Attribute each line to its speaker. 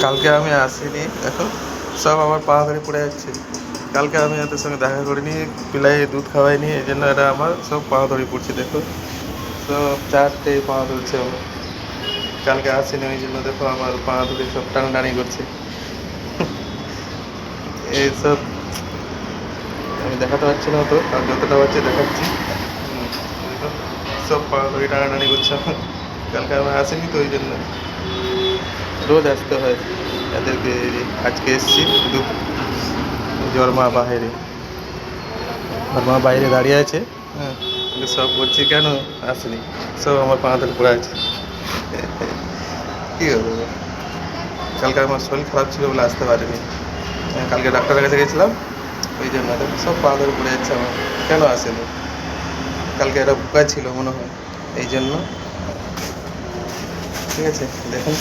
Speaker 1: কালকে আমি আসিনি, দেখো সব আমার পা ধরে পড়ে যাচ্ছে। কালকে আমি এদের সঙ্গে দেখা করিনি, পিলাই দুধ খাওয়াইনি, এই জন্য এরা আমার সব পা ধরে পড়ছে। দেখো সব 4টে পা ধরছে আমার। কালকে আসিনি ওই জন্য দেখো আমার পা ধরে সব টানাটানি করছে। এইসব আমি দেখাতে পারছি না তো, আর যতটা পারছি দেখাচ্ছি। দেখো সব পা ধরে টানাটানি করছে আমার। কালকে আমি আসিনি তো ওই জন্য। রোজ আসতে হয় এদেরকে। আজকে এসছি শুধু। ওর মা বাইরে, ওর মা বাইরে দাঁড়িয়ে আছে। হ্যাঁ, আমি সব বলছি কেন আসেনি, সব আমার পা ধরে পড়ে আছে। কী হবে, কালকে আমার শরীর খারাপ ছিল বলে আসতে পারিনি। কালকে ডাক্তারের কাছে গেছিলাম, ওই জন্য দেখো সব পা ধরে পড়ে যাচ্ছে আমার। কেন আসেনি, কালকে এরা বোকা ছিল মনে হয়, এই জন্য। ঠিক আছে দেখুন।